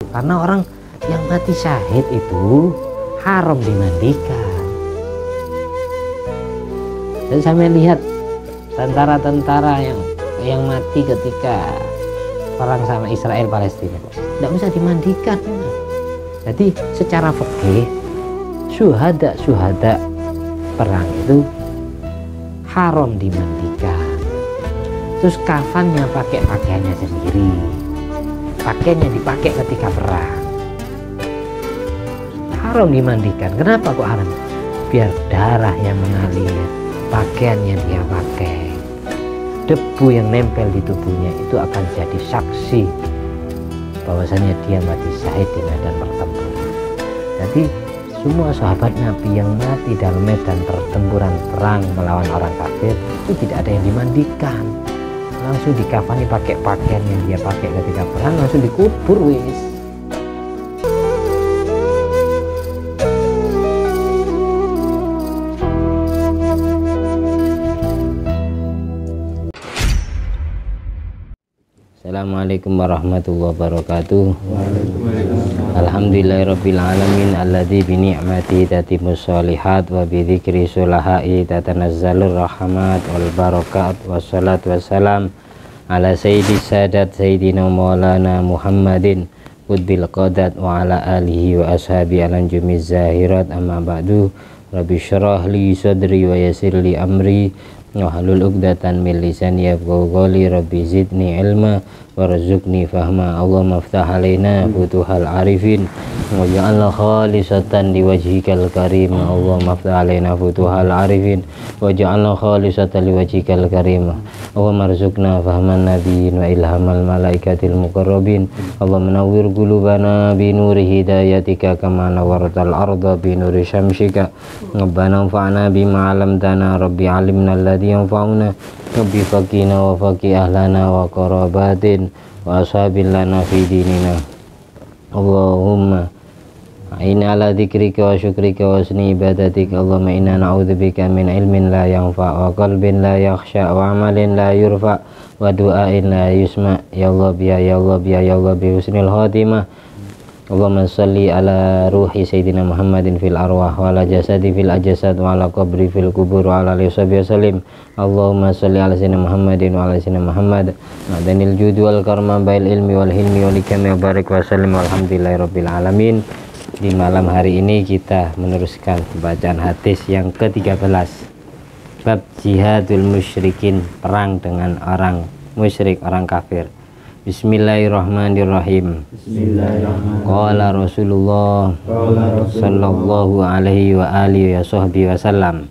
Karena orang yang mati syahid itu haram dimandikan. Dan saya lihat tentara-tentara yang mati ketika perang sama Israel Palestina tidak bisa dimandikan. Jadi secara fikih syuhada perang itu haram dimandikan. Terus kafannya pakai pakaiannya sendiri, pakaiannya dipakai ketika perang, haram dimandikan. Kenapa kok haram? Biar darah yang mengalir, pakaiannya dia pakai, debu yang nempel di tubuhnya itu akan jadi saksi bahwasanya dia mati syahid di medan pertempuran. Jadi semua sahabat Nabi yang mati dalam medan pertempuran perang melawan orang kafir itu tidak ada yang dimandikan, langsung dikafani pakai pakaian yang dia pakai ketika perang, langsung dikubur wis. Assalamualaikum warahmatullahi wabarakatuh. Alhamdulillahirabbil alamin alladzi bi ni'matihi tatimmus sholihat wa bi dzikri sulahai tatanazzalur rahmat wal barakat. Wassalatu wassalam ala sayyidis sadat sayyidina maulana Muhammadin qudbil qadat wa ala alihi wa ashabi alan jumiz zahirat. Amma ba'du, rabbi syrah li sadri wa yassir li amri wahlul 'uqdatan min lisani yafqahu qawli. Rabbi zidni ilma warzuqni fahma. Allahumma iftah alaina futuhal arifin waj'alna khalisatan liwajhikal karim. Allahumma iftah alaina futuhal arifin waj'alna khalisatan liwajhikal karim. Allahumma arzuqna fahman nabiyyin wa ilhamal malaikatil muqarrabin. Allahumma nawwir qulubana bi nuri hidayatika kama nawwartal arda bi nuri syamsika. Rabbana anfa'na bima 'allamtana. Rabbi 'allimna alladhi yanfa'una. Rabbi faqina wa faqih ahlana wa qarabatin wa ashabil lana fi dinina. Allahumma a'inna ala dzikrika wa syukrika wa husni ibadatika. Allahumma inna na'udzubika min ilmin la yanfa' wa qalbin la yakhsha wa amalin la yurfa' wa du'ain la yusma'. Ya Allah ya Allah ya Allah bi husnil khatimah. Allahumma sholli ala ruhi sayyidina Muhammadin fil arwah wa ala jasadi fil ajsad wa ala qabri fil kubur wa ala alihi wasallim. Allahumma sholli ala sayyidina Muhammadin wa ala sayyidina Muhammad madanil jud wal karma bail ilmi wal hilmi wal hikami wa barik wa sallim walhamdulillahirabbil alamin. Di malam hari ini kita meneruskan bacaan hadis yang ke-13, bab jihadul musyrikin, perang dengan orang musyrik, orang kafir. Bismillahirrahmanirrahim. Qala Rasulullah sallallahu alaihi wa alihi wa sahbihi wasallam,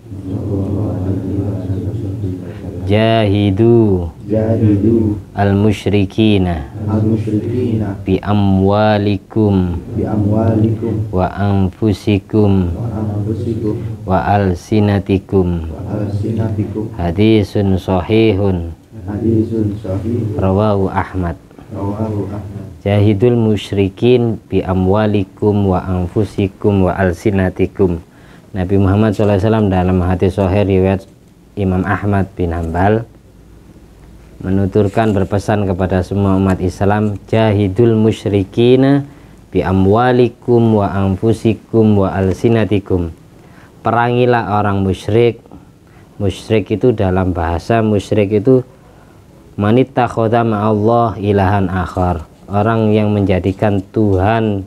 jahidu al-musyrikina bi amwalikum wa anfusikum wa alsinatikum. Hadisun sahihun rawahu Ahmad. Jahidul musyrikin bi amwalikum wa anfusikum wa alsinatikum. Nabi Muhammad SAW dalam hadis sahih riwayat Imam Ahmad bin Hanbal menuturkan, berpesan kepada semua umat Islam, jahidul musyrikin bi amwalikum wa anfusikum wa alsinatikum. Perangilah orang musyrik. Musyrik itu dalam bahasa musyrik itu manittakhadha ma'allah ilahan akhar, orang yang menjadikan Tuhan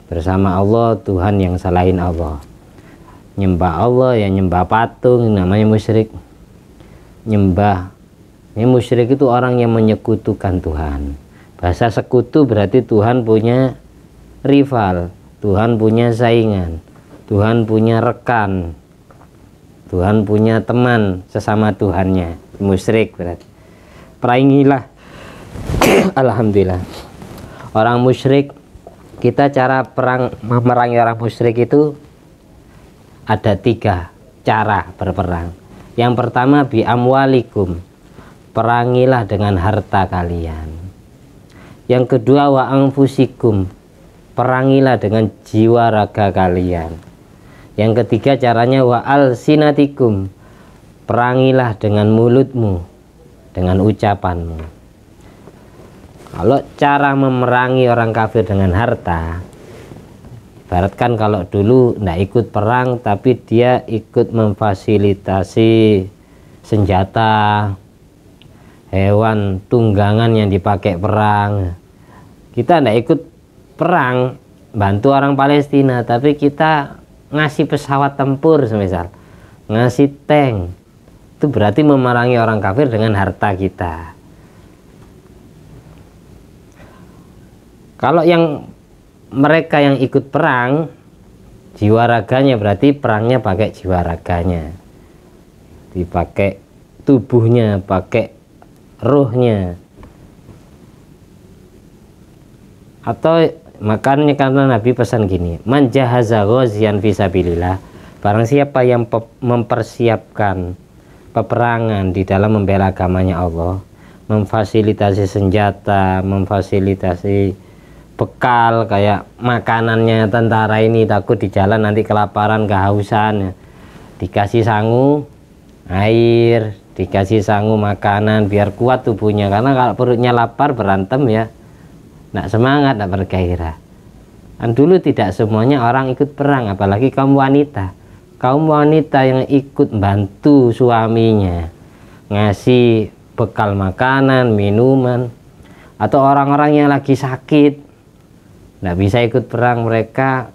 bersama Allah Tuhan yang selain Allah. Nyembah Allah ya nyembah patung, namanya musyrik. Nyembah, ini musyrik itu orang yang menyekutukan Tuhan. Bahasa sekutu berarti Tuhan punya rival, Tuhan punya saingan, Tuhan punya rekan, Tuhan punya teman sesama Tuhannya. Musyrik berarti. Perangilah alhamdulillah orang musyrik. Kita cara memerangi orang musyrik itu ada 3 cara berperang. Yang pertama bi amwalikum, perangilah dengan harta kalian. Yang kedua wa anfusikum, perangilah dengan jiwa raga kalian. Yang ketiga caranya wa alsinatikum, perangilah dengan mulutmu, dengan ucapanmu. Kalau cara memerangi orang kafir dengan harta, ibaratkan kalau dulu tidak ikut perang tapi dia ikut memfasilitasi senjata, hewan tunggangan yang dipakai perang. Kita tidak ikut perang bantu orang Palestina, tapi kita ngasih pesawat tempur semisal, ngasih tank, itu berarti memerangi orang kafir dengan harta kita. Kalau yang mereka yang ikut perang, jiwa raganya, berarti perangnya pakai jiwa raganya, dipakai tubuhnya, pakai ruhnya. Atau makanya karena Nabi pesan gini, man jahaza ghaziyan fisabilillah, barang siapa yang mempersiapkan peperangan di dalam membela agamanya Allah, memfasilitasi senjata, memfasilitasi bekal kayak makanannya tentara ini, takut di jalan nanti kelaparan, kehausan, dikasih sangu air, dikasih sangu makanan biar kuat tubuhnya, karena kalau perutnya lapar berantem ya nggak semangat, nggak bergairah. Dan dulu tidak semuanya orang ikut perang, apalagi kaum wanita. Kaum wanita yang ikut bantu suaminya ngasih bekal makanan, minuman, atau orang-orang yang lagi sakit nggak bisa ikut perang, mereka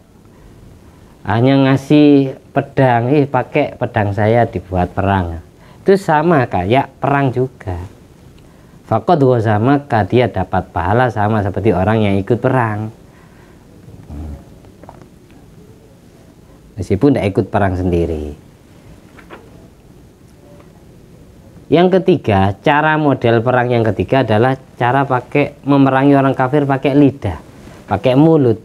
hanya ngasih pedang, pakai pedang saya dibuat perang. Itu sama kayak perang juga. Faqad wazamaka, dia dapat pahala sama seperti orang yang ikut perang, meskipun tidak ikut perang sendiri. Yang ketiga, cara model perang yang ketiga adalah cara memerangi orang kafir pakai lidah, pakai mulut.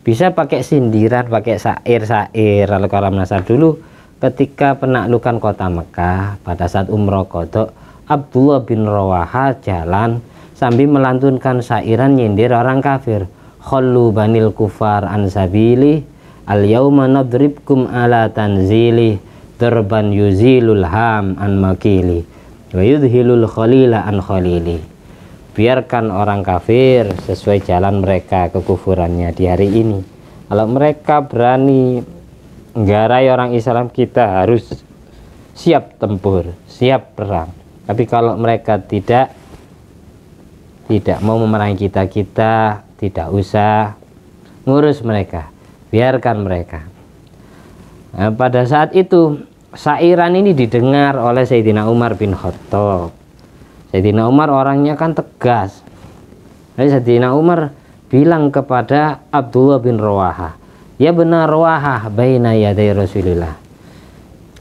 Bisa pakai sindiran, pakai syair-syair. Al-Qaram Nasar dulu ketika penaklukan kota Mekah pada saat umroh qadha, Abdullah bin Rawaha jalan sambil melantunkan syairan nyindir orang kafir. Khallu banil kufar an sabili, al yauma nadribkum ala tanzili, darban yuzilul ham an makili, wa yudhilul khalila an khalili. Biarkan orang kafir sesuai jalan mereka kekufurannya di hari ini. Kalau mereka berani nggarai orang Islam, kita harus siap tempur, siap perang. Tapi kalau mereka tidak mau memerangi kita, kita tidak usah ngurus mereka, biarkan mereka. Nah, pada saat itu syairan ini didengar oleh Sayyidina Umar bin Khattab. Sayyidina Umar orangnya kan tegas. Jadi Sayyidina Umar bilang kepada Abdullah bin Rawaha, ya benar Rawaha baina yaday Rasulillah,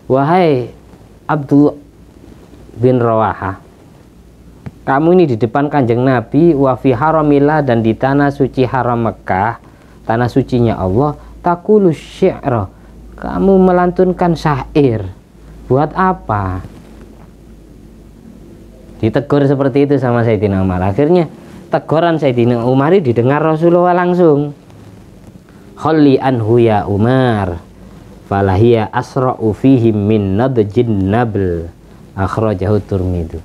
wahai Abdullah bin Rawaha, kamu ini di depan kanjeng Nabi, wa fi haramillah, dan di tanah suci haram Mekah, tanah sucinya Allah, taqulu syi'ra, kamu melantunkan syair, buat apa? Ditegur seperti itu sama Sayyidina Umar. Akhirnya teguran Sayyidina Umar ini didengar Rasulullah langsung. Khalli anhu ya Umar, falahiyya asra'u fihim min nadjin nabl, akhrajahu Tirmidzi.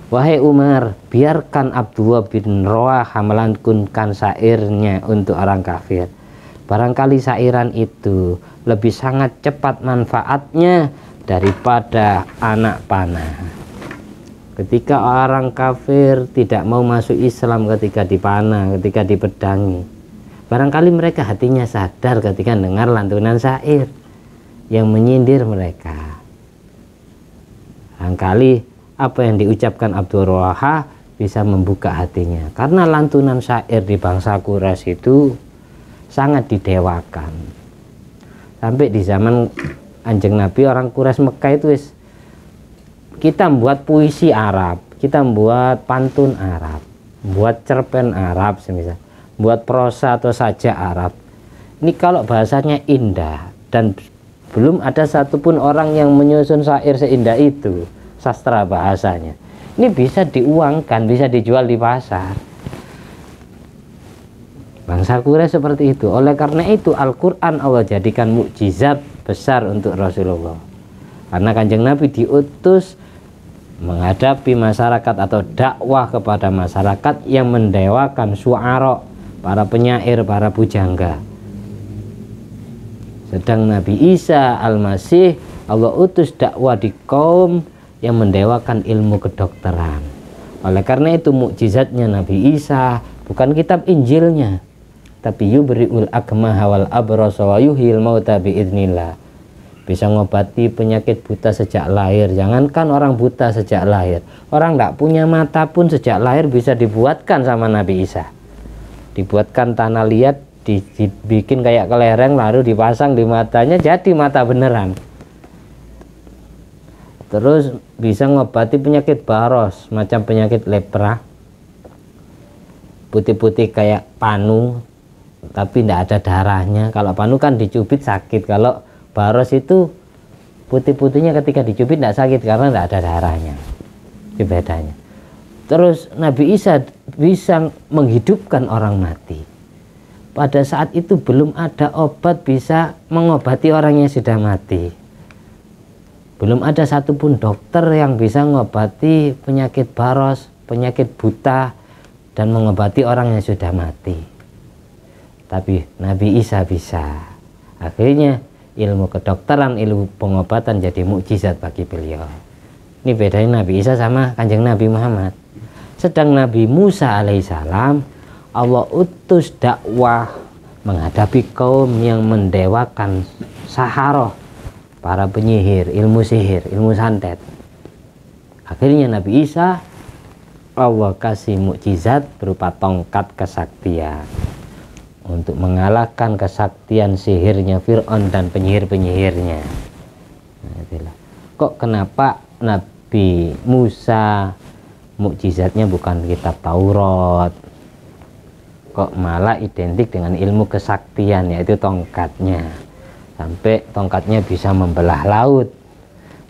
Wahai Umar, biarkan Abdullah bin Rawaha melantunkan syairnya untuk orang kafir. Barangkali syairan itu lebih sangat cepat manfaatnya daripada anak panah. Ketika orang kafir tidak mau masuk Islam ketika dipanah, ketika dipedangi, barangkali mereka hatinya sadar ketika dengar lantunan syair yang menyindir mereka. Barangkali apa yang diucapkan Abdul Rawaha bisa membuka hatinya, karena lantunan syair di bangsa Quraisy itu sangat didewakan. Sampai di zaman Kanjeng Nabi, orang Quraisy Mekah itu kita membuat puisi Arab, kita membuat pantun Arab, buat cerpen Arab semisal, buat prosa atau sajak Arab. Ini kalau bahasanya indah, dan belum ada satupun orang yang menyusun syair seindah itu, sastra bahasanya. Ini bisa diuangkan, bisa dijual di pasar. Bangsa Quraisy seperti itu. Oleh karena itu Al-Quran Allah jadikan mukjizat besar untuk Rasulullah. Karena Kanjeng Nabi diutus menghadapi masyarakat atau dakwah kepada masyarakat yang mendewakan syu'ara, para penyair, para pujangga. Sedang Nabi Isa Al-Masih Allah utus dakwah di kaum yang mendewakan ilmu kedokteran. Oleh karena itu mukjizatnya Nabi Isa bukan kitab Injilnya, tapi yubri'ul akmaha wal abrasa wa yuhyil mauta biidznillah. Bisa ngobati penyakit buta sejak lahir. Jangankan orang buta sejak lahir, orang tidak punya mata pun sejak lahir bisa dibuatkan sama Nabi Isa. Dibuatkan tanah liat, dibikin kayak kelereng, lalu dipasang di matanya, jadi mata beneran. Terus bisa ngobati penyakit baros, macam penyakit lepra, putih-putih kayak panu tapi tidak ada darahnya. Kalau panu kan dicubit sakit, kalau baros itu putih-putihnya ketika dicubit tidak sakit karena tidak ada darahnya. Itu bedanya. Terus Nabi Isa bisa menghidupkan orang mati. Pada saat itu belum ada obat bisa mengobati orang yang sudah mati. Belum ada satupun dokter yang bisa mengobati penyakit baros, penyakit buta, dan mengobati orang yang sudah mati. Tapi Nabi Isa bisa. Akhirnya ilmu kedokteran, ilmu pengobatan jadi mukjizat bagi beliau. Ini bedanya Nabi Isa sama Kanjeng Nabi Muhammad. Sedang Nabi Musa alaihissalam Allah utus dakwah menghadapi kaum yang mendewakan saharoh, para penyihir, ilmu sihir, ilmu santet. Akhirnya Nabi Isa Allah kasih mukjizat berupa tongkat kesaktian untuk mengalahkan kesaktian sihirnya Fir'aun dan penyihir-penyihirnya. Nah, kok kenapa Nabi Musa mukjizatnya bukan kitab Taurat, kok malah identik dengan ilmu kesaktian, yaitu tongkatnya. Sampai tongkatnya bisa membelah laut,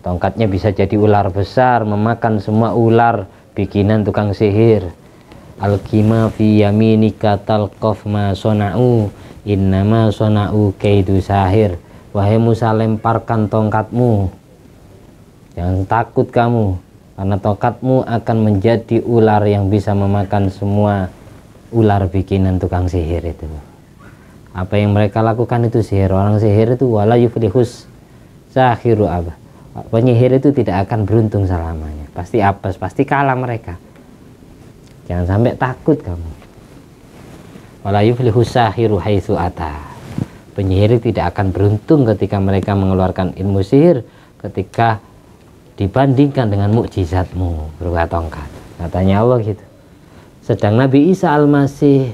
tongkatnya bisa jadi ular besar, memakan semua ular bikinan tukang sihir. Alqima fi yaminika talqaf ma sona'u innama sona'u kaidu sahir. Wahai Musa, lemparkan tongkatmu, jangan takut kamu, karena tongkatmu akan menjadi ular yang bisa memakan semua ular bikinan tukang sihir itu. Apa yang mereka lakukan itu sihir. Orang sihir itu wala yuflihus sahiru abah. Penyihir itu tidak akan beruntung selamanya, pasti apes, pasti kalah mereka. Jangan sampai takut kamu. Wala yuflihus sahiru haitsu ata. Penyihir tidak akan beruntung ketika mereka mengeluarkan ilmu sihir ketika dibandingkan dengan mukjizatmu berupa tongkat. Katanya Allah gitu. Sedang Nabi Isa Al-Masih,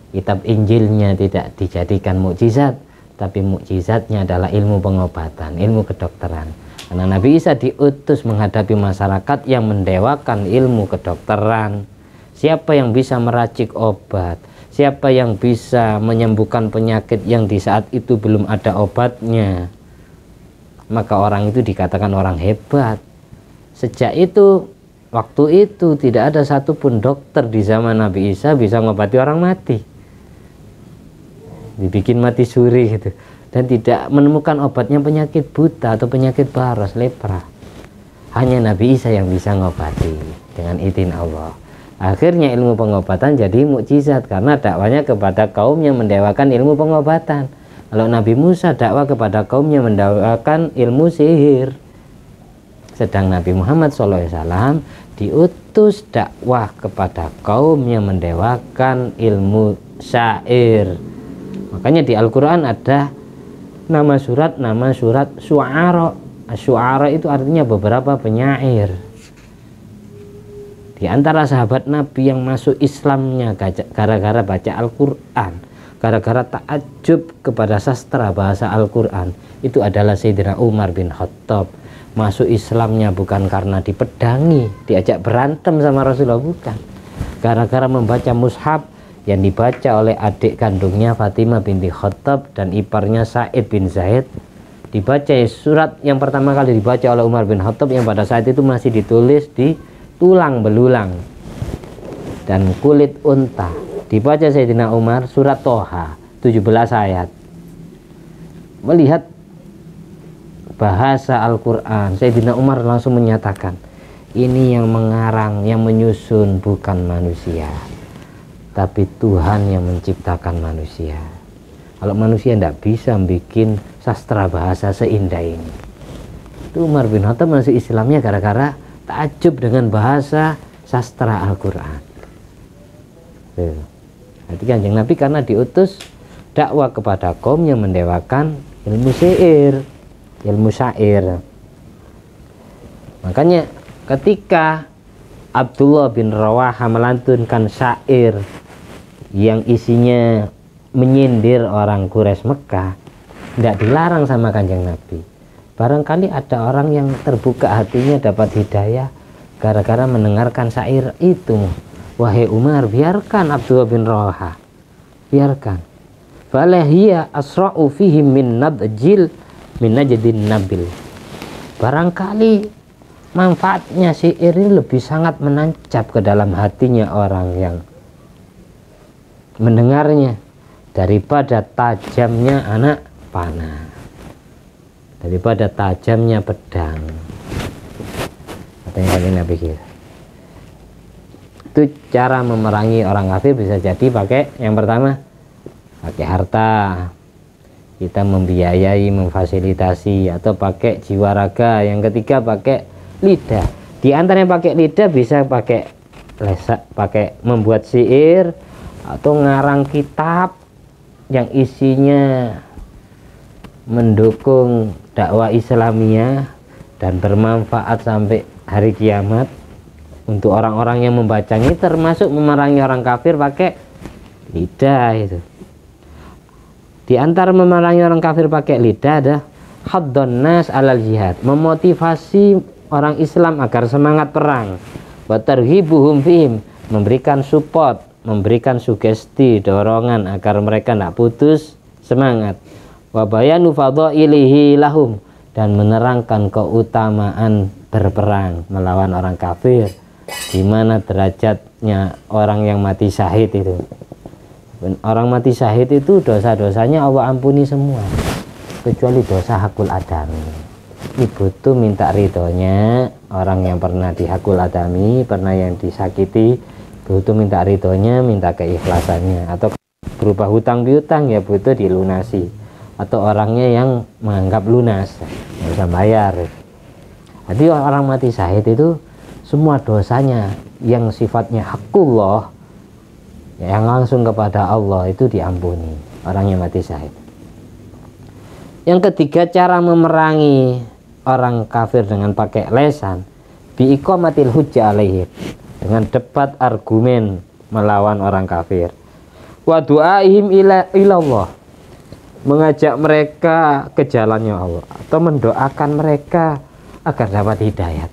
kitab Injilnya tidak dijadikan mukjizat, tapi mukjizatnya adalah ilmu pengobatan, ilmu kedokteran. Karena Nabi Isa diutus menghadapi masyarakat yang mendewakan ilmu kedokteran. Siapa yang bisa meracik obat? Siapa yang bisa menyembuhkan penyakit yang di saat itu belum ada obatnya? Maka orang itu dikatakan orang hebat. Sejak itu, waktu itu tidak ada satupun dokter di zaman Nabi Isa bisa mengobati orang mati. Dibikin mati suri gitu. Dan tidak menemukan obatnya penyakit buta atau penyakit baros, lepra. Hanya Nabi Isa yang bisa mengobati dengan izin Allah. Akhirnya ilmu pengobatan jadi mukjizat karena dakwanya kepada kaum yang mendewakan ilmu pengobatan. Kalau Nabi Musa dakwah kepada kaum yang mendewakan ilmu sihir. Sedang Nabi Muhammad SAW diutus dakwah kepada kaum yang mendewakan ilmu syair. Makanya di Al-Quran ada nama surat Syu'ara. Syu'ara itu artinya beberapa penyair. Di antara sahabat Nabi yang masuk Islamnya gara-gara baca Al-Quran, gara-gara takjub kepada sastra bahasa Al-Quran, itu adalah Sayyidina Umar bin Khattab. Masuk Islamnya bukan karena dipedangi, diajak berantem sama Rasulullah, bukan. Gara-gara membaca mushaf yang dibaca oleh adik kandungnya Fatimah binti Khattab dan iparnya Sa'id bin Zaid. Dibaca surat yang pertama kali dibaca oleh Umar bin Khattab yang pada saat itu masih ditulis di tulang belulang dan kulit unta. Dibaca Sayyidina Umar surat Toha 17 ayat. Melihat bahasa Al-Quran, Sayyidina Umar langsung menyatakan, Ini yang mengarang, yang menyusun bukan manusia, tapi Tuhan yang menciptakan manusia. Kalau manusia tidak bisa bikin sastra bahasa seindah ini. Itu Umar bin Khattab masuk Islamnya gara-gara takjub dengan bahasa sastra Al-Quran. Jadi Kanjeng Nabi karena diutus dakwah kepada kaum yang mendewakan ilmu syair, makanya ketika Abdullah bin Rawaha melantunkan syair yang isinya menyindir orang Quraisy Mekah, tidak dilarang sama Kanjeng Nabi. Barangkali ada orang yang terbuka hatinya dapat hidayah gara-gara mendengarkan syair itu. Wahai Umar, biarkan Abdullah bin Rawaha, biarkan. Falahiyya asra'u fihim min najdin nabil. Barangkali manfaatnya syair ini lebih sangat menancap ke dalam hatinya orang yang mendengarnya daripada tajamnya anak panah, daripada tajamnya pedang, katanya Nabi kita. Itu cara memerangi orang kafir bisa jadi pakai yang pertama, pakai harta, kita membiayai, memfasilitasi, atau pakai jiwa raga. Yang ketiga pakai lidah. Di antaranya pakai lidah bisa pakai lesak, pakai membuat syair atau ngarang kitab yang isinya mendukung dakwah Islamiyah dan bermanfaat sampai hari kiamat untuk orang-orang yang membacanya, termasuk memerangi orang kafir pakai lidah. Itu di antara memerangi orang kafir pakai lidah ada haddon nas alal jihad, memotivasi orang Islam agar semangat perang, wa targhibuhum fihim, memberikan support, memberikan sugesti, dorongan agar mereka tidak putus semangat, wa bayanu fadhailihi lahum, dan menerangkan keutamaan berperang melawan orang kafir, di mana derajatnya orang yang mati syahid itu. Orang mati syahid itu dosa-dosanya Allah ampuni semua kecuali dosa hakul adami. Ini butuh minta ridhonya orang yang pernah dihakul adami, pernah yang disakiti, butuh minta ridhonya, minta keikhlasannya. Atau berupa hutang piutang ya butuh dilunasi, atau orangnya yang menganggap lunas nggak usah bayar. Jadi orang mati syahid itu semua dosanya yang sifatnya hakullah, yang langsung kepada Allah, itu diampuni orang yang mati syahid. Yang ketiga, cara memerangi orang kafir dengan pakai lesan, biiqamatil hujjah alaihim, dengan debat argumen melawan orang kafir, wa du'aihim ila Allah, mengajak mereka ke jalannya Allah, atau mendoakan mereka agar dapat hidayat.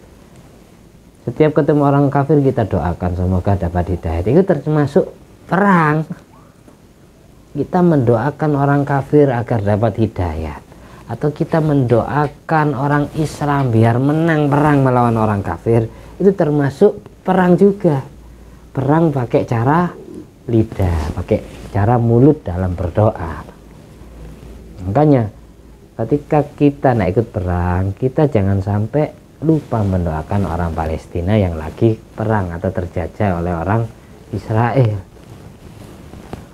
Setiap ketemu orang kafir kita doakan semoga dapat hidayat. Itu termasuk perang. Kita mendoakan orang kafir agar dapat hidayat, atau kita mendoakan orang Islam biar menang perang melawan orang kafir, itu termasuk perang juga. Perang pakai cara lidah, pakai cara mulut dalam berdoa. Makanya ketika kita nak ikut perang, kita jangan sampai lupa mendoakan orang Palestina yang lagi perang atau terjajah oleh orang Israel.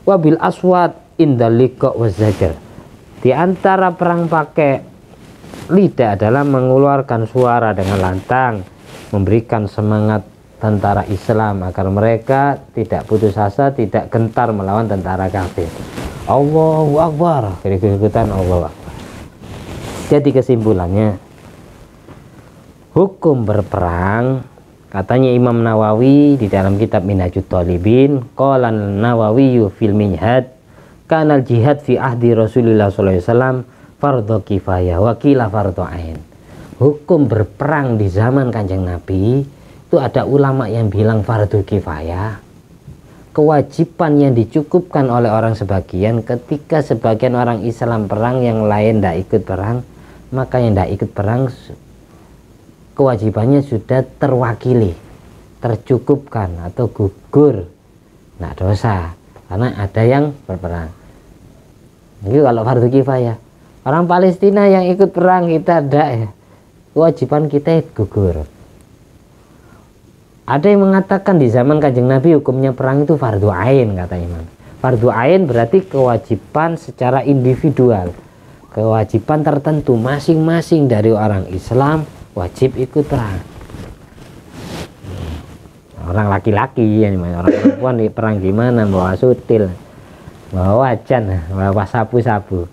Wabil aswad indal liqa wazzajar, di antara perang pakai lidah adalah mengeluarkan suara dengan lantang, memberikan semangat tentara Islam agar mereka tidak putus asa, tidak gentar melawan tentara kafir. Allahu Akbar, ikut-ikutan Allahu Akbar. Jadi kesimpulannya, hukum berperang, katanya Imam Nawawi di dalam kitab Minhajut Thalibin, qala Nawawi fil Minhaj, kanal jihad fi ahdi Rasulullah sallallahu alaihi wasallam fardhu kifayah wa qila fardhu ain. Hukum berperang di zaman Kanjeng Nabi itu ada ulama yang bilang fardhu kifayah, kewajiban yang dicukupkan oleh orang sebagian. Ketika sebagian orang Islam perang, yang lain tidak ikut perang, maka yang tidak ikut perang kewajibannya sudah terwakili, tercukupkan atau gugur, nah dosa, karena ada yang berperang. Jadi kalau fardu kifayah, orang Palestina yang ikut perang kita ada ya, kewajiban kita gugur. Ada yang mengatakan di zaman Kanjeng Nabi hukumnya perang itu fardu ain, kata Imam. Fardu ain berarti kewajiban secara individual, kewajiban tertentu masing-masing dari orang Islam wajib ikut perang. Orang laki-laki ya, orang perempuan di perang gimana, bawa sutil, bawa wajan, bawa sapu-sapu.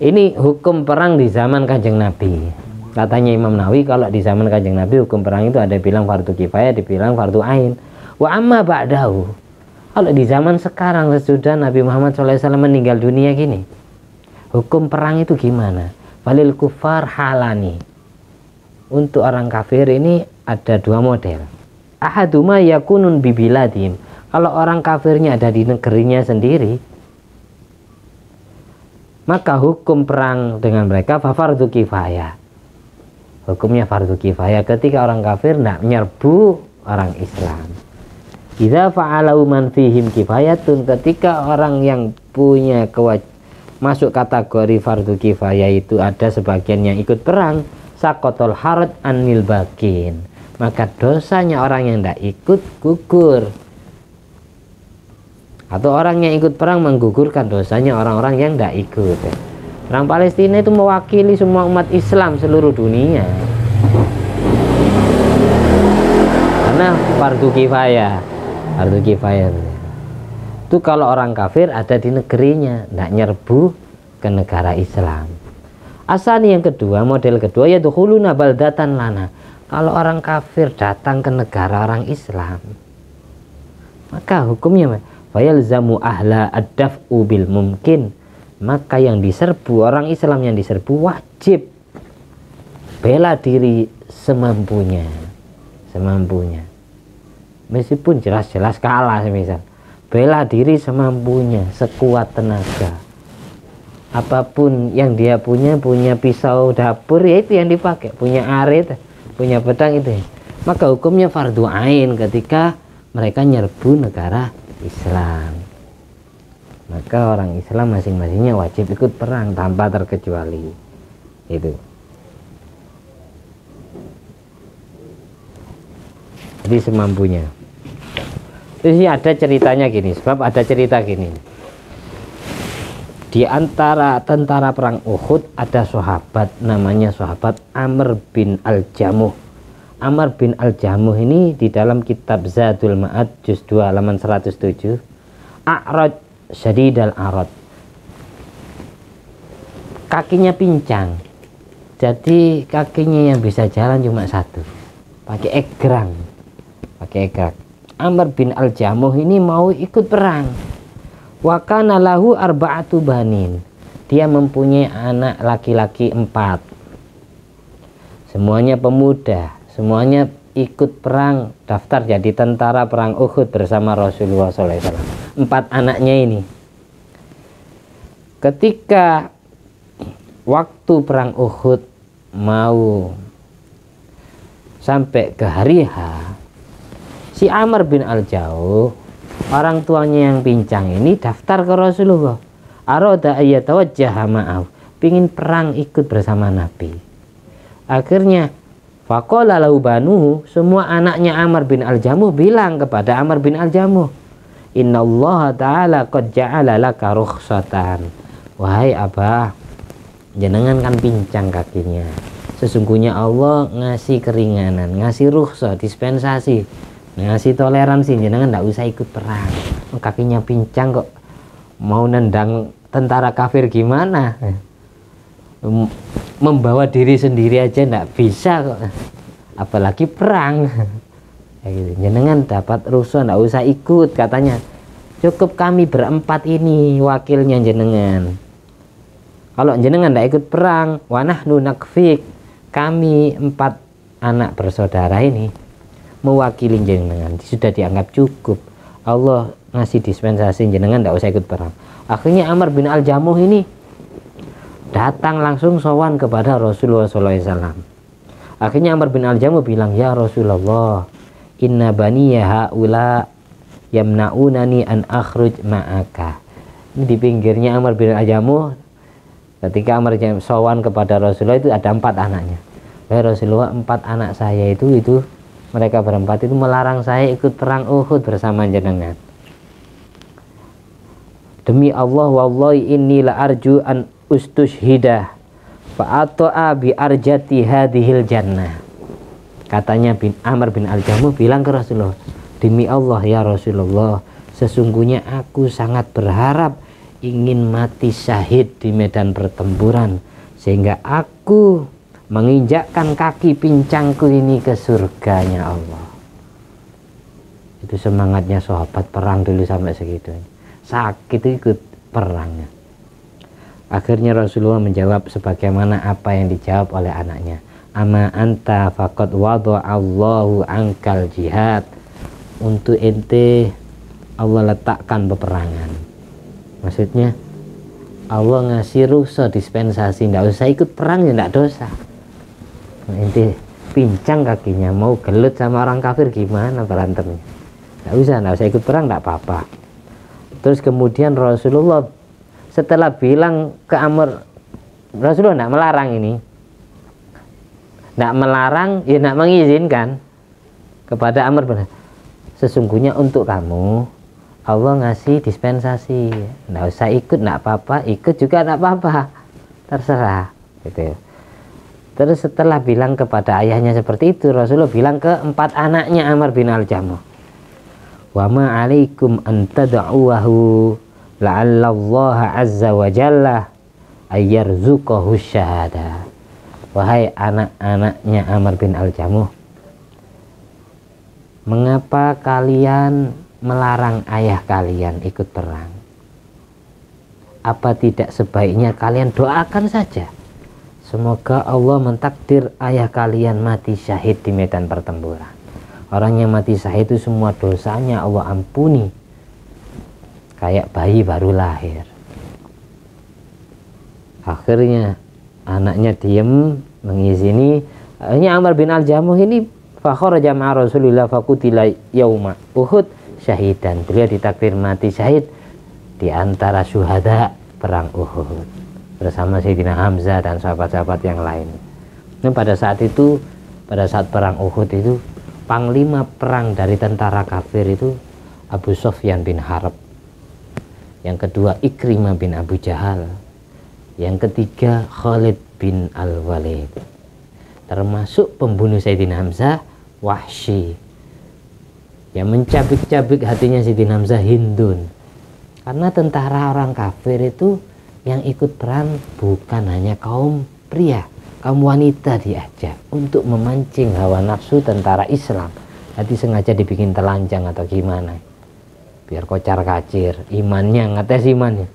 Ini hukum perang di zaman Kanjeng Nabi. Katanya Imam Nawawi, kalau di zaman Kanjeng Nabi hukum perang itu ada bilang fardu kifayah, dibilang fardu ain. Wa amma ba'dahu, kalau di zaman sekarang sesudah Nabi Muhammad SAW meninggal dunia gini, hukum perang itu gimana? Falil kufar halani, untuk orang kafir ini ada dua model. Ahaduma yakunun bibiladim, kalau orang kafirnya ada di negerinya sendiri, maka hukum perang dengan mereka fardu kifayah, hukumnya fardu kifayah ketika orang kafir tidak menyerbu orang Islam. Idza fa'alau man fihim kifayatun, ketika orang yang punya masuk kategori fardu kifayah itu ada sebagian yang ikut perang, saqatul haraj anil bakin, maka dosanya orang yang tidak ikut gugur. Atau orang yang ikut perang menggugurkan dosanya orang-orang yang tidak ikut. Perang Palestina itu mewakili semua umat Islam seluruh dunia, karena fardu kifayah. Fardu kifayah itu kalau orang kafir ada di negerinya, tidak nyerbu ke negara Islam. Asani yang kedua, model kedua, yaitu khuluna baldatan lana, kalau orang kafir datang ke negara orang Islam, maka hukumnya fayalzamu ahla ad-daf'u bil mumkin, maka yang diserbu, orang Islam yang diserbu wajib bela diri semampunya, meskipun jelas-jelas kalah, misal bela diri semampunya, sekuat tenaga, apapun yang dia punya pisau dapur ya itu yang dipakai, punya arit, punya pedang itu, maka hukumnya fardu ain ketika mereka nyerbu negara Islam. Maka orang Islam masing-masingnya wajib ikut perang tanpa terkecuali. Itu. Jadi semampunya. Terus ini ada ceritanya gini, sebab ada cerita gini. Di antara tentara perang Uhud ada sahabat namanya sahabat Amr bin Al-Jamuh. Amr bin Al-Jamuh ini di dalam kitab Zadul Ma'ad juz 2 halaman 107, a'raj syadidal arad, kakinya pincang, jadi kakinya yang bisa jalan cuma satu, pakai egrang. Amr bin Al-Jamuh ini mau ikut perang. Wa kana lahu arba'atu banin, dia mempunyai anak laki-laki 4, semuanya pemuda, semuanya ikut perang, daftar jadi tentara perang Uhud bersama Rasulullah SAW. 4 anaknya ini, ketika waktu perang Uhud mau sampai ke hari H, si Amr bin Al-Jamuh, orang tuanya yang pincang ini daftar ke Rasulullah, arada ayyatawajjaha ma'ahu, pingin perang ikut bersama Nabi. Akhirnya faqala lahu banuhu, semua anaknya Amr bin Al-Jamuh bilang kepada Amr bin Al-Jamuh, innallaha ta'ala qad ja'ala laka rukhsatan, wahai abah, jenengan kan pincang kakinya, sesungguhnya Allah ngasih keringanan, ngasih rukhsah, dispensasi, ngasih toleransi, jenengan tidak usah ikut perang. Kakinya pincang kok mau nendang tentara kafir gimana, membawa diri sendiri aja tidak bisa kok, apalagi perang. Jenengan dapat rusuh, tidak usah ikut, katanya. Cukup kami berempat ini wakilnya jenengan. Kalau jenengan tidak ikut perang, wa nahnu nakfik, kami 4 anak bersaudara ini mewakili jenengan, sudah dianggap cukup. Allah ngasih dispensasi, jenengan tidak usah ikut perang. Akhirnya Amr bin Al-Jamuh ini datang langsung sowan kepada Rasulullah SAW. Akhirnya Amr bin Al-Jamuh bilang, ya Rasulullah, inna baniya haula yamna'unani an akhruj ma'aka. Ini di pinggirnya Amr bin Al-Jamuh, ketika Amr sowan kepada Rasulullah itu ada 4 anaknya. Ya Rasulullah, 4 anak saya itu mereka berempat itu melarang saya ikut perang Uhud bersama jenengan. Demi Allah, wallahi inni la arju an ustushhidah fa ata'a bi arjati hadhil jannah. Katanya Amr bin Al-Jamuh bilang ke Rasulullah, demi Allah ya Rasulullah, sesungguhnya aku sangat berharap ingin mati syahid di medan pertempuran, sehingga aku menginjakkan kaki pincangku ini ke surganya Allah. Itu semangatnya sahabat perang dulu sampai segitu. Sakit ikut perangnya. Akhirnya Rasulullah menjawab sebagaimana apa yang dijawab oleh anaknya. Ama anta faqad wada'allahu angkal jihad. Untuk ente Allah letakkan peperangan. Maksudnya Allah ngasih rukhsah dispensasi, tidak usah ikut perang ya tidak dosa. Ente pincang kakinya, mau gelut sama orang kafir gimana berantemnya? Tidak usah ikut perang, tidak apa-apa. Terus kemudian Rasulullah setelah bilang ke Amr, Rasulullah tidak melarang ini, tidak melarang, ya tidak mengizinkan kepada Amr benar. Sesungguhnya untuk kamu Allah ngasih dispensasi, nggak usah ikut, nggak apa-apa, ikut juga nggak apa-apa, terserah gitu. Terus setelah bilang kepada ayahnya seperti itu, Rasulullah bilang ke 4 anaknya Amr bin Al-Jamuh, wa ma alaikum an tad'uhu la'allallaha azza wa jalla ayyarzuqahu syahada. Wahai anak-anaknya Amr bin Al-Jamuh, mengapa kalian melarang ayah kalian ikut perang? Apa tidak sebaiknya kalian doakan saja, semoga Allah mentakdir ayah kalian mati syahid di medan pertempuran. Orang yang mati syahid itu semua dosanya Allah ampuni, kayak bayi baru lahir. Akhirnya anaknya diem mengizini. Akhirnya Amr bin Al-Jamuh ini fakharaja ma'a Rasulillah faqutila yauma Uhud syahidan. Beliau ditakdir mati syahid di antara syuhada perang Uhud bersama Sayyidina Hamzah dan sahabat-sahabat yang lain. Dan pada saat itu, pada saat perang Uhud itu, panglima perang dari tentara kafir itu Abu Sufyan bin Harb, yang kedua Ikrimah bin Abu Jahal, yang ketiga Khalid bin Al-Walid, termasuk pembunuh Sayyidina Hamzah Wahsy, yang mencabik-cabik hatinya Sayyidina Hamzah Hindun. Karena tentara orang kafir itu yang ikut perang bukan hanya kaum pria, kaum wanita diajak untuk memancing hawa nafsu tentara Islam. Jadi sengaja dibikin telanjang atau gimana, biar kocar kacir imannya, ngetes imannya.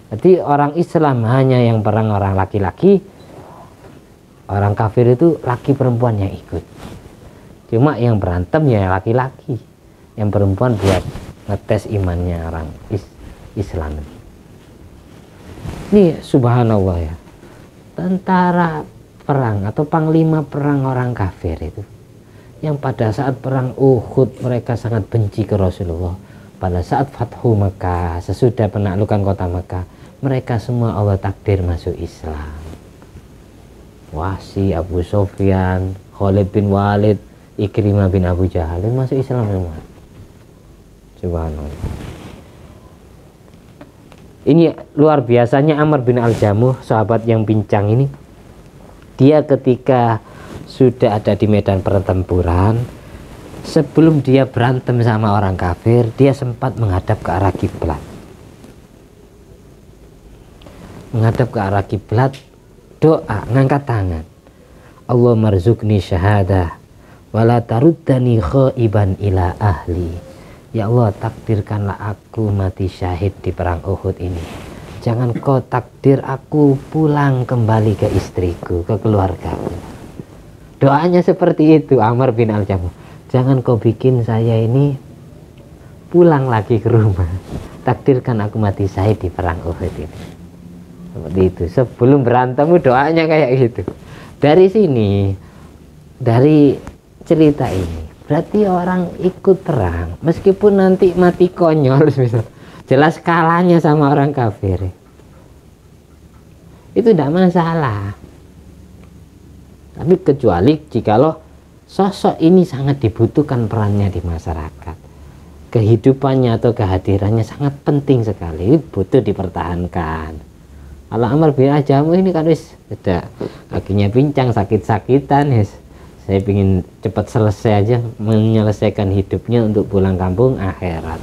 Jadi orang Islam hanya yang perang orang laki-laki, orang kafir itu laki perempuan yang ikut. Cuma yang berantem ya laki-laki, yang perempuan buat ngetes imannya orang Islam. Ini subhanallah ya, tentara perang atau panglima perang orang kafir itu, yang pada saat perang Uhud mereka sangat benci ke Rasulullah. Pada saat Fathu Mekah, sesudah penaklukan kota Mekah, mereka semua Allah takdir masuk Islam. Wahsy, Abu Sufyan, Khalid bin Walid, Ikrimah bin Abu Jahal masuk Islam semua. Subhanallah. Ini luar biasanya Amr bin Al-Jamuh, sahabat yang pincang ini. Dia ketika sudah ada di medan pertempuran, sebelum dia berantem sama orang kafir, dia sempat menghadap ke arah kiblat. Menghadap ke arah kiblat, doa, ngangkat tangan. Allah marzuqni syahadah wala taruddani khaiban ila ahli. Ya Allah, takdirkanlah aku mati syahid di perang Uhud ini. Jangan kau takdir aku pulang kembali ke istriku, ke keluargaku. Doanya seperti itu Amr bin Al-Jamuh. Jangan kau bikin saya ini pulang lagi ke rumah. Takdirkan aku mati syahid di perang Uhud ini. Seperti itu. Sebelum berantem doanya kayak gitu. Dari sini, dari cerita ini, berarti orang ikut perang meskipun nanti mati konyol jelas kalahnya sama orang kafir, itu tidak masalah. Tapi kecuali jikalau sosok ini sangat dibutuhkan perannya di masyarakat. Kehidupannya atau kehadirannya sangat penting sekali, butuh dipertahankan. Kalau Amr bin Al-Jamuh ini kan wis sudah kakinya pincang, sakit-sakitan, saya ingin cepat selesai aja menyelesaikan hidupnya untuk pulang kampung akhirat,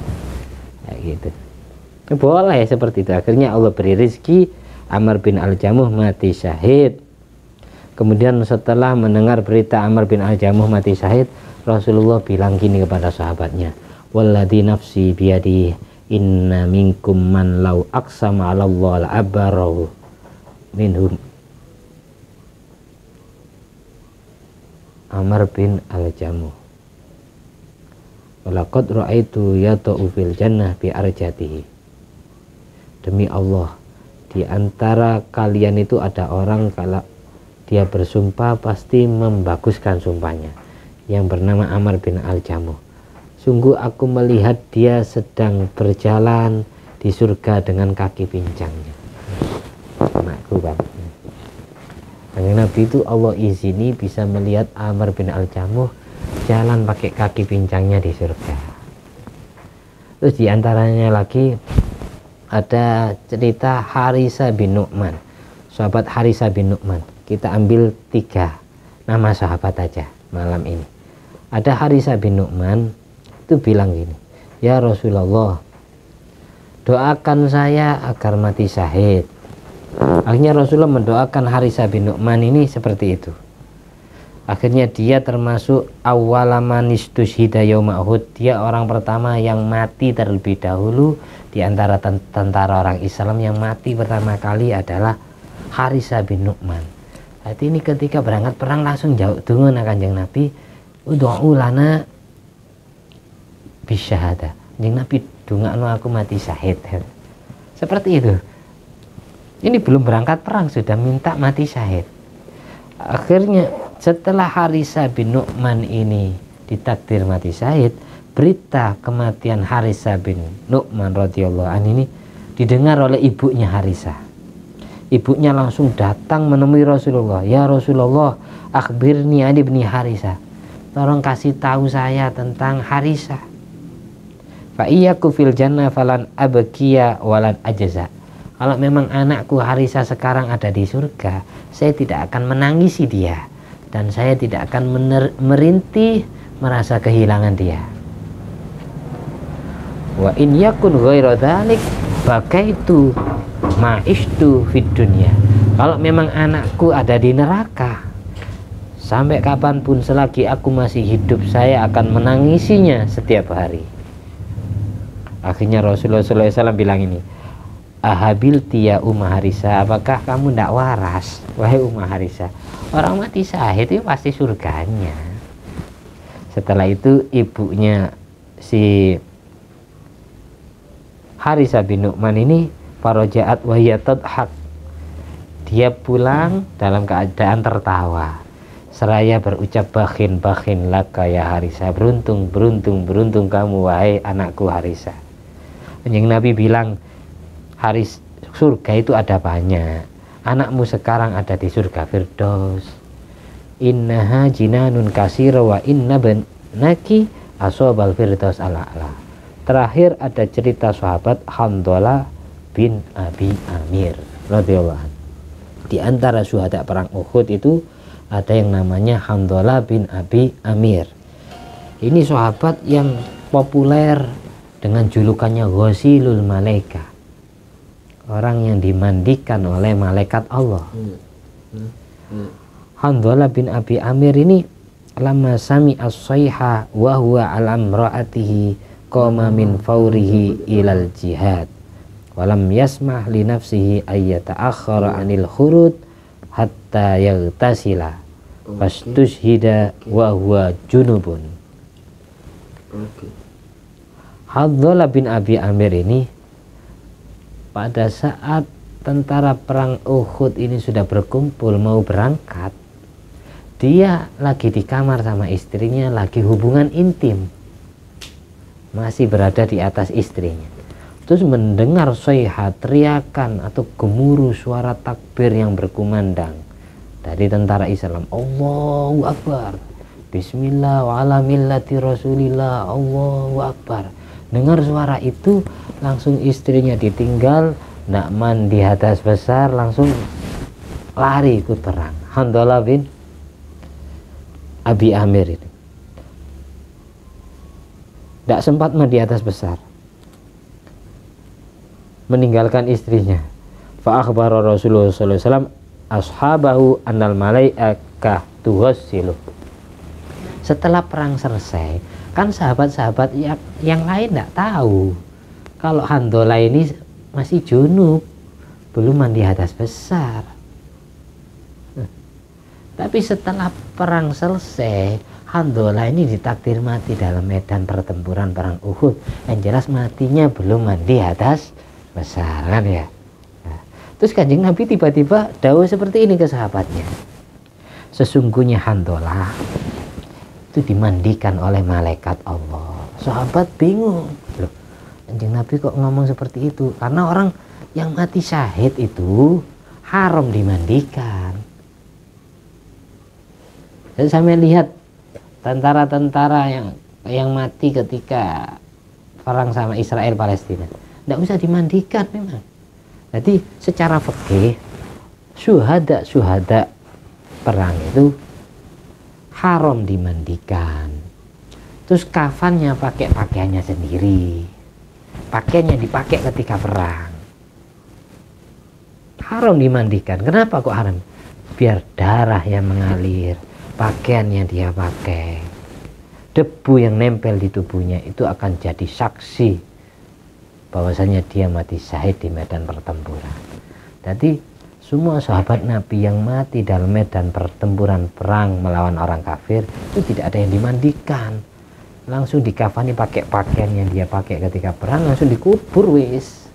kayak gitu. Boleh seperti itu. Akhirnya Allah beri rezeki, Amr bin Al-Jamuh mati syahid. Kemudian setelah mendengar berita Amr bin Al-Jamuh mati syahid, Rasulullah bilang gini kepada sahabatnya, walladzi nafsi biyadi inna minkum man law aqsama 'ala Allah la'abarahu minhum Amr bin Al-Jamuh. Walaqad ra'aitu yata'u fil jannah bi arjatihi. Demi Allah, di antara kalian itu ada orang kalau dia bersumpah pasti membaguskan sumpahnya, yang bernama Amr bin Al-Jamuh. Sungguh aku melihat dia sedang berjalan di surga dengan kaki pincangnya. Anakku kan. Kanjeng Nabi itu Allah izini bisa melihat Amr bin Al-Jamuh jalan pakai kaki pincangnya di surga. Terus diantaranya lagi ada cerita Harisa bin Nu'man, sahabat Harisa bin Nu'man. Kita ambil 3 nama sahabat aja malam ini. Ada Harisa bin Nu'man itu bilang gini, ya Rasulullah, doakan saya agar mati syahid. Akhirnya Rasulullah mendoakan Harisa bin Nu'man ini seperti itu. Akhirnya dia termasuk awalamanistus yauma Uhud. Dia orang pertama yang mati terlebih dahulu di antara tentara orang Islam. Yang mati pertama kali adalah Harisa bin Nu'man. Jadi ini ketika berangkat perang langsung jauh dengan Kanjeng Nabi, ud'u lana bisyahada. Kanjeng Nabi dungakno aku mati syahid. Seperti itu. Ini belum berangkat perang sudah minta mati syahid. Akhirnya setelah Harisa bin Nu'man ini ditakdir mati syahid, berita kematian Harisa bin Nu'man radhiyallahu anhu ini didengar oleh ibunya Harisa. Ibunya langsung datang menemui Rasulullah. Ya Rasulullah, akhbirni an ibni Harisa. Tolong kasih tahu saya tentang Harisa. Fa iyyaku fil jannah falan abkiya walan ajza. Kalau memang anakku Harisa sekarang ada di surga, saya tidak akan menangisi dia dan saya tidak akan merintih merasa kehilangan dia. Wa in yakun ghairu dzalik bakaitu ma'ishtu fid dunya. Kalau memang anakku ada di neraka, sampai kapanpun selagi aku masih hidup saya akan menangisinya setiap hari. Akhirnya Rasulullah SAW bilang ini, ahabil tia Ummah Harisa, apakah kamu tidak waras wahai Ummah Harisa? Orang mati syahid itu pasti surganya. Setelah itu ibunya si Harisa bin Nu'man ini farajaat wahiyatat hak, dia pulang dalam keadaan tertawa seraya berucap bakhin laka ya Harisa, beruntung kamu wahai anakku Harisa. Yang Nabi bilang, Haris, surga itu ada banyak, anakmu sekarang ada di surga Firdaus. Innaha jinanun kasira wa inna banaki asobal Firdaus ala. Terakhir ada cerita sahabat Handalah bin Abi Amir radhiyallahu anhu. Di antara syuhada perang Uhud itu ada yang namanya Handalah bin Abi Amir. Ini sahabat yang populer dengan julukannya Ghasilul Malaika, orang yang dimandikan oleh malaikat Allah. Handalah bin Abi Amir ini lama sami as-sayha wa huwa alam ra'atihi qama min faurihi ilal jihad walam yasmah li nafsihi ayyata akhara anil khurud hatta yaghtasila fastushhida wa huwa junubun. Handalah bin Abi Amir ini pada saat tentara perang Uhud ini sudah berkumpul mau berangkat, dia lagi di kamar sama istrinya, lagi hubungan intim, masih berada di atas istrinya. Terus mendengar sayha, teriakan atau gemuruh suara takbir yang berkumandang dari tentara Islam, Allahu Akbar. Bismillah wa ala millati Rasulillah, Allahu Akbar. Dengar suara itu langsung istrinya ditinggal, ndak mandi hadas besar, langsung lari ikut perang. Handalah bin Abi Amir itu ndak sempat mandi hadas besar, meninggalkan istrinya. Fa akhbara Rasulullah sallallahu alaihi wasallam ashabahu annal malaikah tughsilu. Setelah perang selesai, kan sahabat-sahabat yang lain tidak tahu kalau Handola ini masih junub, belum mandi hadas besar. Tapi setelah perang selesai, Handola ini ditakdir mati dalam medan pertempuran perang Uhud. Yang jelas matinya belum mandi hadas besar, kan ya. Terus Kanjeng Nabi tiba-tiba dawuh seperti ini ke sahabatnya. Sesungguhnya Handola itu dimandikan oleh malaikat Allah. Sahabat bingung, loh, Kanjeng Nabi kok ngomong seperti itu? Karena orang yang mati syahid itu haram dimandikan. Dan sampai lihat tentara-tentara yang mati ketika perang sama Israel Palestina, tidak usah dimandikan memang. Jadi secara fikih syuhada perang itu haram dimandikan. Terus kafannya pakai pakaiannya sendiri, pakaiannya dipakai ketika perang, haram dimandikan. Kenapa kok haram? Biar darah yang mengalir, pakaiannya dia pakai, debu yang nempel di tubuhnya itu akan jadi saksi bahwasanya dia mati syahid di medan pertempuran. Jadi semua sahabat Nabi yang mati dalam medan pertempuran perang melawan orang kafir itu tidak ada yang dimandikan, langsung dikafani pakai pakaian yang dia pakai ketika perang, langsung dikubur wis.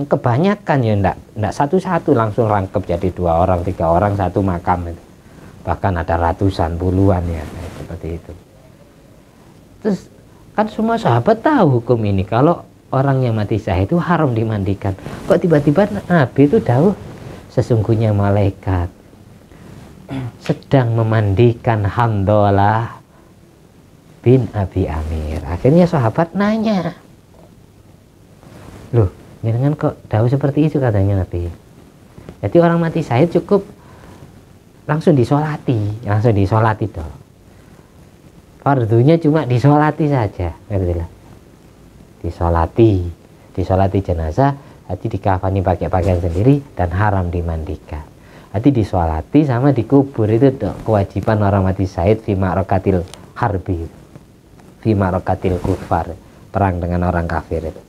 Kebanyakan ya ndak satu-satu, langsung rangkep jadi 2 orang 3 orang satu makam itu. Bahkan ada ratusan puluhan ya seperti itu. Terus kan semua sahabat tahu hukum ini, kalau orang yang mati syahid itu haram dimandikan. Kok tiba-tiba Nabi itu dawuh sesungguhnya malaikat sedang memandikan Handolah bin Abi Amir. Akhirnya sahabat nanya, loh jangan kok dawuh seperti itu, katanya Nabi. Jadi orang mati syahid cukup langsung disolati toh. Fardunya cuma disolati saja, ngerti lah. Disolati jenazah, jadi dikafani pakai pakaian sendiri dan haram dimandikan. Jadi disolati sama dikubur itu kewajiban orang mati syahid fi ma'rakatil harbi, fi ma'rakatil kufar, perang dengan orang kafir itu.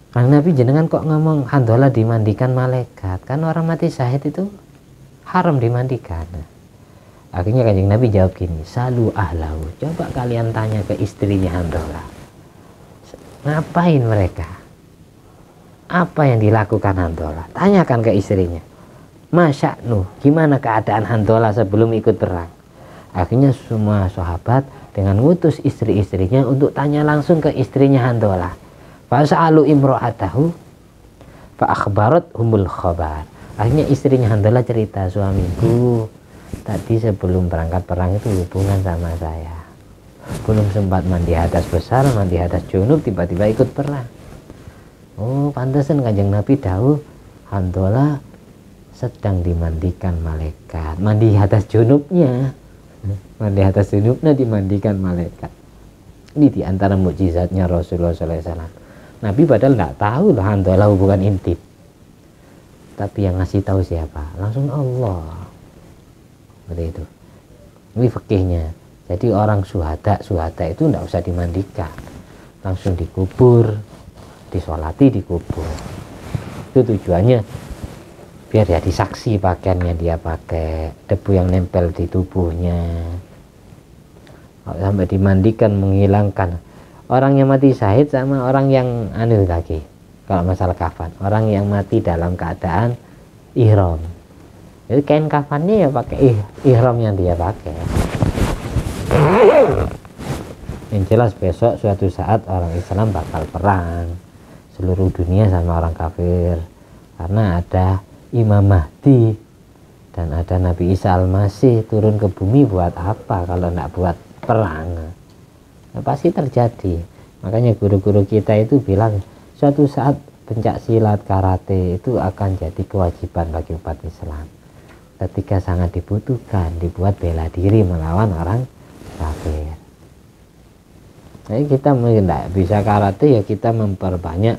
Karena Nabi jenengan kok ngomong Handola dimandikan malaikat, kan orang mati syahid itu haram dimandikan. Akhirnya Kanjeng Nabi jawab gini, salu ahlahu, coba kalian tanya ke istrinya Handola, ngapain mereka, apa yang dilakukan Handola, tanyakan ke istrinya. Masya'nu, gimana keadaan Handola sebelum ikut perang. Akhirnya semua sahabat dengan ngutus istri-istrinya untuk tanya langsung ke istrinya Handola. Fasa'alu imro'atahu fa akhbarat humul khabar. Akhirnya istrinya Handola cerita, suamiku tadi sebelum berangkat perang itu hubungan sama saya, belum sempat mandi hadas besar, mandi hadas junub, tiba-tiba ikut perang. Oh pantesan Kanjeng Nabi dawuh Handola sedang dimandikan malaikat. Mandi hadas junubnya, dimandikan malaikat. Ini diantara mukjizatnya Rasulullah SAW. Nabi padahal tidak tahu loh Handola hubungan intim, tapi yang ngasih tahu siapa? Langsung Allah. Seperti itu. Ini fikihnya. Jadi orang syuhada itu tidak usah dimandikan, langsung dikubur, disolati, dikubur. Itu tujuannya biar jadi saksi pakaiannya dia pakai, debu yang nempel di tubuhnya. Sampai dimandikan, menghilangkan. Orang yang mati syahid sama orang yang lagi. Kalau masalah kafan, orang yang mati dalam keadaan ihram, jadi kain kafannya ya pakai ihram yang dia pakai. Yang jelas besok suatu saat orang Islam bakal perang seluruh dunia sama orang kafir, karena ada Imam Mahdi Dan ada Nabi Isa Al-Masih turun ke bumi buat apa kalau tidak buat perang? Nah, pasti terjadi. Makanya guru-guru kita itu bilang suatu saat pencak silat, karate itu akan jadi kewajiban bagi umat Islam. Ketika sangat dibutuhkan, dibuat bela diri melawan orang kafir. Jadi kita tidak bisa karate, ya kita memperbanyak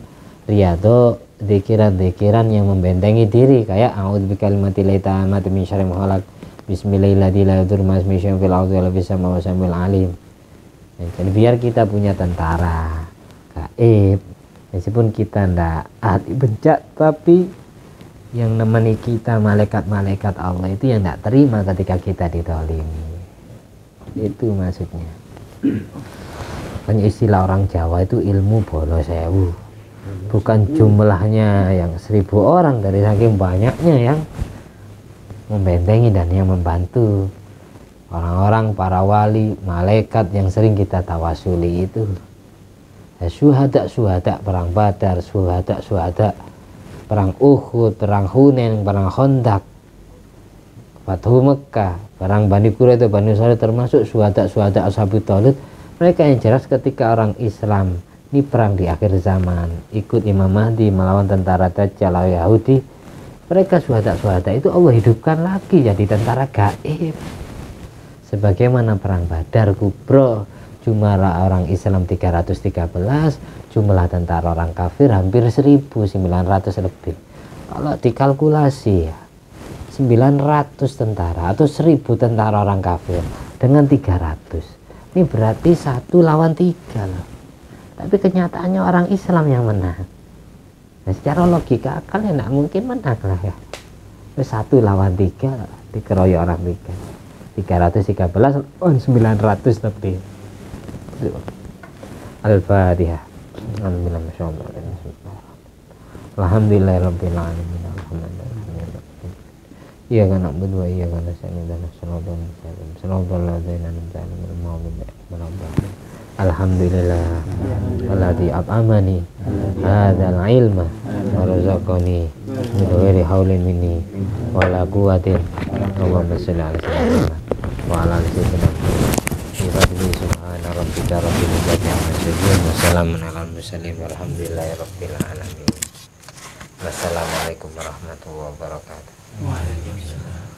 riyadhah, zikiran-zikiran yang membentengi diri, kayak a'udzubikalimatillahit tammati min syarri ma khalaq, bismillahirrahmanirrahim, fil ardi wala fis samawati wasamil alim. Jadi biar kita punya tentara gaib, meskipun kita tidak ahli bencak, tapi yang nemeni kita malaikat-malaikat Allah itu yang tidak terima ketika kita didolimi. Itu maksudnya. Hanya istilah orang Jawa itu ilmu bolo sewu, bukan jumlahnya yang 1000 orang, dari saking banyaknya yang membentengi dan yang membantu orang-orang, para wali, malaikat yang sering kita tawasuli itu. Syuhada perang Badar, syuhada perang Uhud, perang Hunain, perang Khandaq, Fathu Mekah, perang Bani Quraidah, Bani Salim, termasuk syuhada Ashabut Talut. Mereka yang jelas ketika orang Islam ini perang di akhir zaman, ikut Imam Mahdi melawan tentara Dajjal Yahudi, mereka syuhada itu Allah hidupkan lagi jadi tentara gaib. Sebagaimana perang Badar Kubro, jumlah orang Islam 313, jumlah tentara orang kafir hampir 1.900 lebih. Kalau dikalkulasi 900 tentara atau 1.000 tentara orang kafir dengan 300, ini berarti 1 lawan 3 loh. Tapi kenyataannya orang Islam yang menang. Nah, secara logika akal ya tidak mungkin menang lah ya. 1 lawan 3 dikeroyok orang 313 lawan 900 lebih. Al-Fatihah. Alhamdulillahirabbil alamin. Iya kan na'budu wa iyyaka nasta'in ihdinas siratal mustaqim siratal ladzina an'amta 'alaihim ghairil maghdubi 'alaihim waladdallin. Alhamdulillah alladzi at'amani hadzal ilma wa razaqani min ghairi haulin minni wa la quwwatin. Allahumma shalli 'ala sayyidina wa 'ala ali sayyidina Muhammad. Subhana rabbika rabbil izzati 'amma yasifun wa salamun 'alal mursalin walhamdulillahi rabbil alamin. Wassalamualaikum warahmatullahi wabarakatuh. Waalaikumsalam.